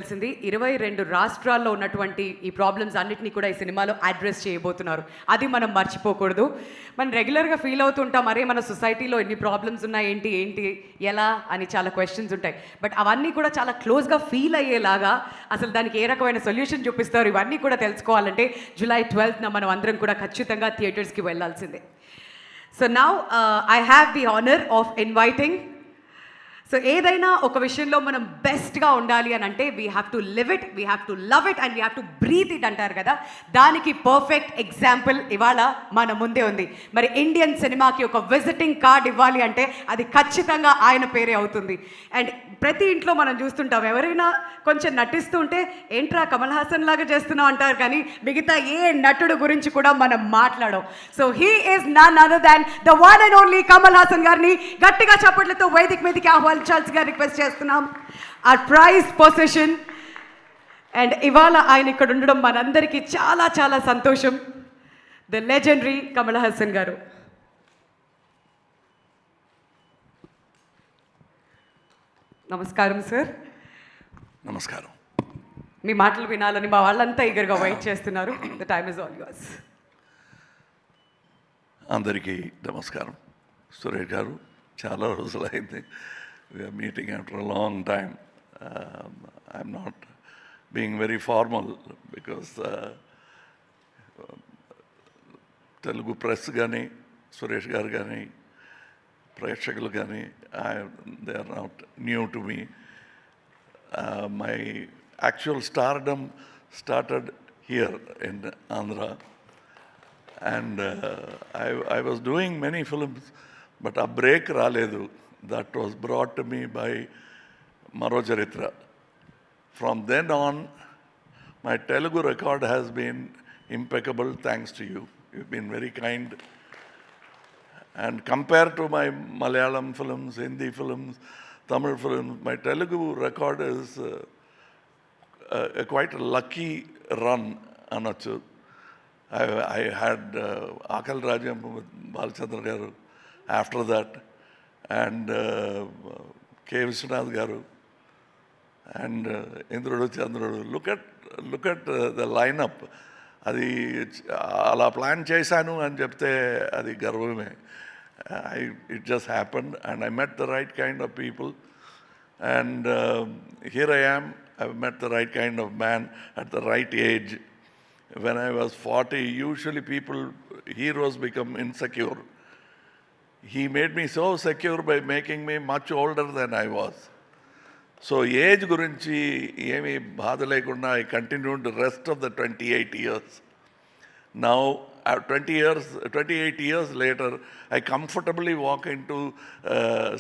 తెలిసింది 22 రాష్ట్రాల్లో ఉన్నటువంటి ఈ ప్రాబ్లమ్స్ అన్నిటిని కూడా ఈ సినిమాలో అడ్రస్ చేయబోతున్నారు. అది మనం మర్చిపోకూడదు. మనం రెగ్యులర్గా ఫీల్ అవుతుంటాం, మరే మన సొసైటీలో ఎన్ని ప్రాబ్లమ్స్ ఉన్నాయి, ఏంటి ఏంటి ఎలా అని చాలా క్వశ్చన్స్ ఉంటాయి. బట్ అవన్నీ కూడా చాలా క్లోజ్గా ఫీల్ అయ్యేలాగా అసలు దానికి ఏ రకమైన సొల్యూషన్ చూపిస్తారు, ఇవన్నీ కూడా తెలుసుకోవాలంటే జూలై 12న మనం అందరం కూడా ఖచ్చితంగా థియేటర్స్కి వెళ్ళాల్సిందే. So now I have the honour of inviting. So ఏదైనా ఒక విషయంలో మనం బెస్ట్గా ఉండాలి అని అంటే we have to live it, we have to love it and we have to breathe it అంటారు కదా, దానికి పర్ఫెక్ట్ ఎగ్జాంపుల్ ఇవాళ మన ముందే ఉంది. మరి ఇండియన్ సినిమాకి ఒక విజిటింగ్ కార్డ్ ఇవ్వాలి అంటే అది ఖచ్చితంగా ఆయన పేరే అవుతుంది. అండ్ ప్రతి ఇంట్లో మనం చూస్తుంటాం, ఎవరైనా కొంచెం నటిస్తూ ఉంటే ఏంట్రా కమల్ హాసన్ లాగా చేస్తున్నాం అంటారు, కానీ మిగతా ఏ నటుడు గురించి కూడా మనం మాట్లాడం. So he is none other than the one and only Kamal Haasan గారిని గట్టిగా చప్పట్లతో వేదిక మీదకి ఆహ్వానించాల్సిగా రిక్వెస్ట్ చేస్తున్నాం. Our prized possession. అండ్ ఇవాళ ఆయన ఇక్కడ ఉండడం మనందరికీ చాలా చాలా సంతోషం. ద లెజెండరీ కమల్ హాసన్ గారు. నమస్కారం సార్. నమస్కారం. మీ మాటలు వినాలని మా వాళ్ళంతా ఈగర్గా వెయిట్ చేస్తున్నారు. The time is all yours. అందరికీ నమస్కారం. సురేష్ గారు, చాలా రోజులైంది. We're meeting after a long time. I'm not being very formal because Telugu press కానీ, సురేష్ గారు కానీ, ప్రేక్షకులు కానీ, they are not new to me. My actual stardom started here in Andhra, and I was doing many films, but a break raledu. That was brought to me by Maro Charitra. From then on, my Telugu record has been impeccable thanks to you. You've been very kind. And compared to my Malayalam films, Hindi films, Tamil films, my Telugu record is quite a lucky run, Anachu. I had Akal Rajam with Balchandra Garu after that, and K. Vishwanath Garu, and Indrudu Chandrudu. Look at the lineup. అది అలా plan చేశాను అని చెప్తే అది గర్వమే. It just happened, and I met the right kind of people, and here I am. I've met the right kind of man at the right age. When I was 40, usually heroes become insecure. He made me so secure by making me much older than I was. So age gurinchi emi baadha lekunda I continued the rest of the 28 years. Now 28 years later, I comfortably walk into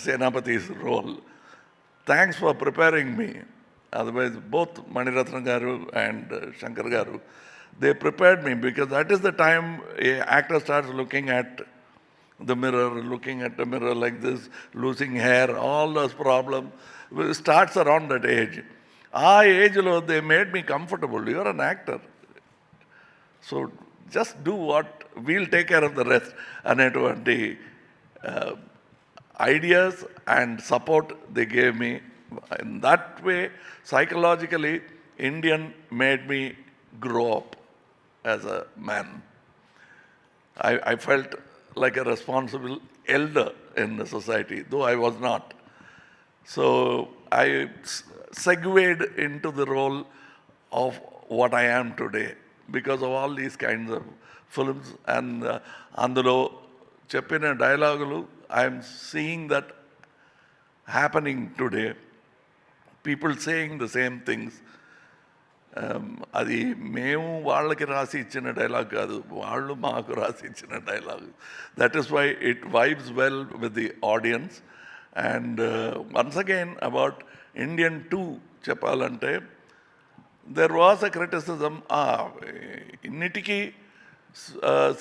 Senapati's role. Thanks for preparing me. Otherwise, both Maniratnam Garu and Shankar Garu, they prepared me, because that is the time an actor starts looking at the mirror like this, losing hair, all those problems starts around that age. Our age lo they made me comfortable. You are an actor, so just do what, we'll take care of the rest. Anetvanti ideas and support they gave me. In that way, psychologically, Indian made me grow up as a man. I felt like a responsible elder in the society, though I was not. So I segued into the role of what I am today because of all these kinds of films. And అందులో చెప్పిన డైలాగులు, I am seeing that happening today. People saying the same things. అది మేము వాళ్ళకి రాసి ఇచ్చిన dialogue కాదు, వాళ్ళు మాకు రాసి ఇచ్చిన dialogue. That is why it vibes well with the audience. And once again about Indian 2 చెప్పాలంటే, there was a criticism, ఇన్నిటికీ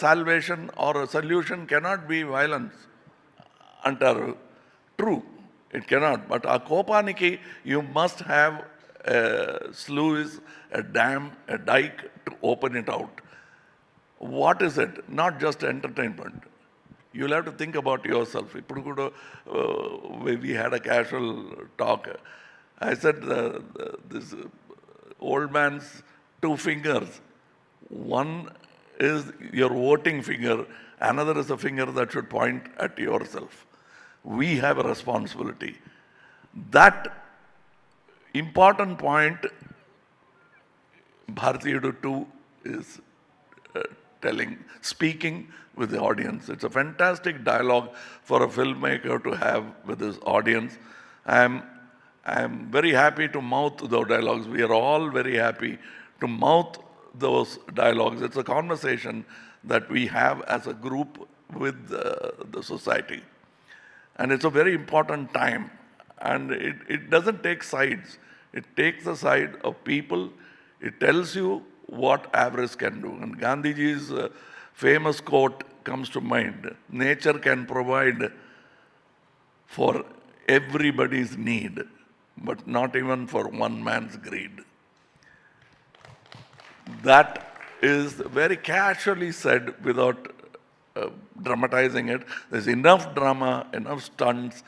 salvation or a solution cannot be violence అంటారు. True, it cannot. But ఆ కోపానికి you must have a sluice, a dam, a dike to open it out. What is it? Not just entertainment. You'll have to think about yourself. Ippudu kuda we had a casual talk. I said this old man's two fingers. One is your voting finger, another is a finger that should point at yourself. We have a responsibility. That important point, Bharateeyudu 2 is speaking with the audience. It's a fantastic dialogue for a filmmaker to have with his audience. I'm very happy to mouth those dialogues. We are all very happy to mouth those dialogues. It's a conversation that we have as a group with the society. And it's a very important time. And it doesn't take sides. It takes the side of people. It tells you what avarice can do. And Gandhiji's famous quote comes to mind: nature can provide for everybody's need, but not even for one man's greed. That is very casually said without dramatizing it. There's enough drama, enough stunts,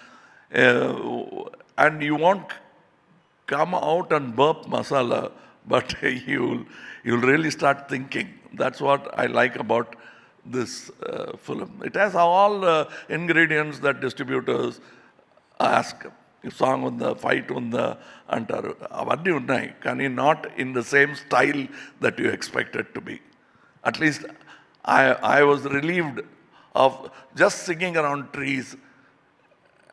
and you won't come out and burp masala, but you'll really start thinking. That's what I like about this film. It has all ingredients that distributors ask. Song on the fight on the antaru. Avaddi unnai, kani not in the same style that you expect it to be. At least I was relieved of just singing around trees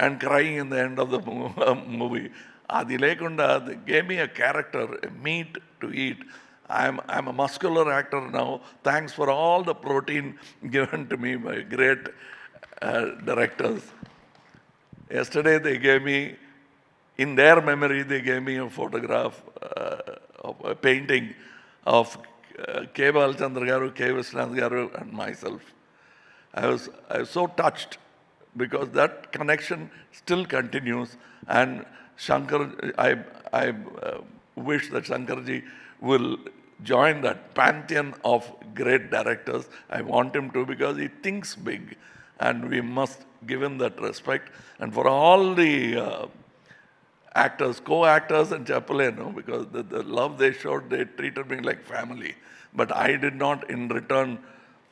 and crying in the end of the movie. Adi lekunda, they gave me a character, a meat to eat. I'm a muscular actor now. Thanks for all the protein given to me by great directors. Yesterday they gave me, in their memory, they gave me a photograph of a painting of K. Balchandra Garu, K. Viswanath Garu, and myself. I was so touched because that connection still continues. And Shankar, I wish that Shankarji will join that pantheon of great directors. I want him to, because he thinks big, and we must give him that respect. And for all the actors, co-actors and Chapuleno, because the love they showed, they treated me like family. But I did not, in return,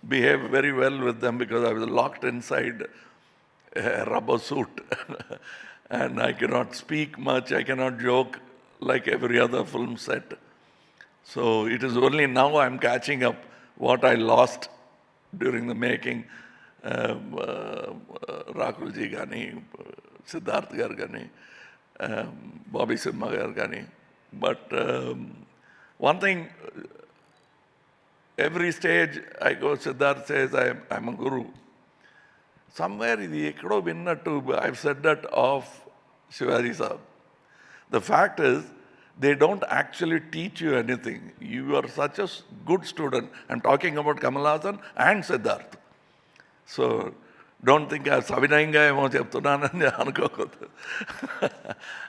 behave very well with them because I was locked inside a rubber suit. And I cannot speak much, I cannot joke like every other film set. So it is only now I'm catching up what I lost during the making. Rakul ji gani, Siddharth gar gani, Bobby Simha gar gani. But one thing, every stage I go, Siddharth says, I'm a guru. Somewhere I've said that of Shivaji Sahab. The fact is, they don't actually teach you anything. You are such a good student. I'm talking about Kamal Haasan and Siddharth. So don't think I'm Savinayanga emo cheptunanani anukokodu.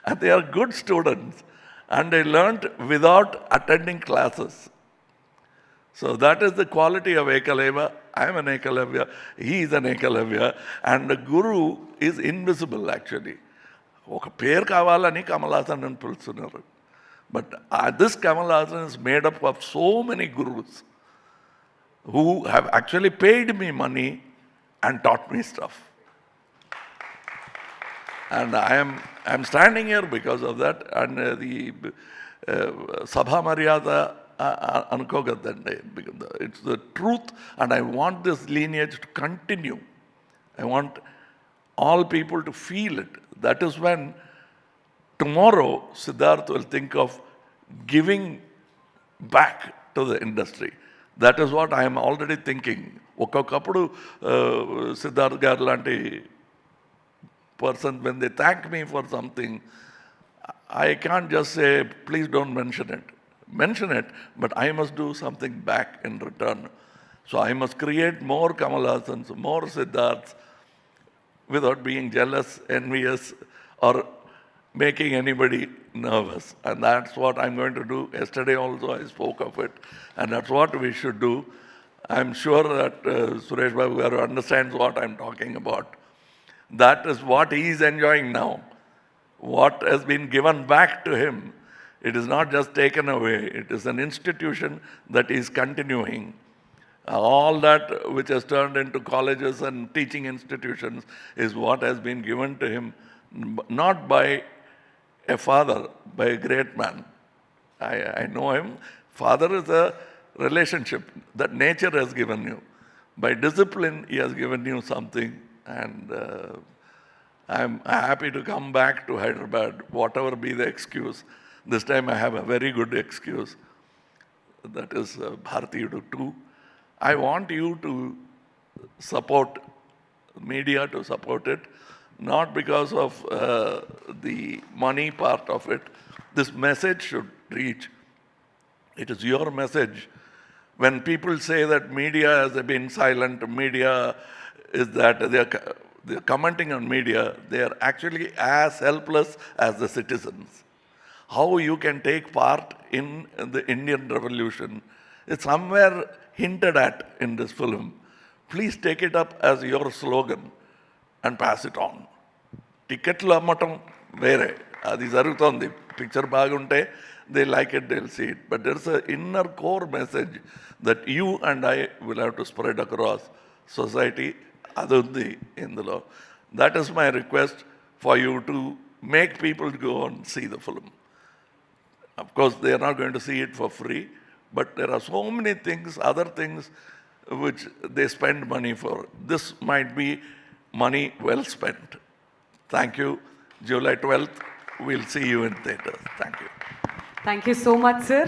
And they are good students. And they learnt without attending classes. So that is the quality of Ekalavya. I am an Ekalavya. He is an Ekalavya. And the guru is invisible actually. Oka per kavalani Kamal Haasan and pilchunaru. But this Kamal Haasan is made up of so many gurus who have actually paid me money and taught me stuff. And I'm standing here because of that. And the Sabha Maryada Anukogadande, because it's the truth, and I want this lineage to continue. I want all people to feel it. That is when tomorrow Siddharth will think of giving back to the industry. That is what I am already thinking. Okakapudu Siddharth garu lanti person, when they thank me for something, I can't just say, please don't mention it. Mention it, but I must do something back in return. So I must create more Kamal Haasans, more Siddharths, without being jealous, envious, or making anybody nervous. And that's what I'm going to do. Yesterday also I spoke of it. And that's what we should do. I'm sure that Suresh Babu Garu understands what I'm talking about. That is what he is enjoying now. What has been given back to him It is not just taken away, it is an institution that is continuing. All that which has turned into colleges and teaching institutions is what has been given to him, not by a father, by a great man. I know him. Father is a relationship that nature has given you. By discipline, he has given you something, and I'm happy to come back to Hyderabad, whatever be the excuse. This time I have a very good excuse. That is Bharateeyudu 2. I want you to support media, to support it, not because of the money part of it. This message should reach. It is your message. When people say that media has been silent, media is that they're commenting on media, they are actually as helpless as the citizens. How you can take part in the Indian Revolution is somewhere hinted at in this film. Please take it up as your slogan and pass it on. టికెట్లు అమ్మటం వేరే, అది జరుగుతోంది. Picture బాగుంటే they like it, they'll see it. But there's an inner core message that you and I will have to spread across society. అది ఉంది ఇందులో. That is my request for you to make people go and see the film. Of course, they are not going to see it for free, but there are so many things, other things, which they spend money for. This might be money well spent. Thank you. July 12th, we'll see you in theaters. Thank you. Thank you so much, sir.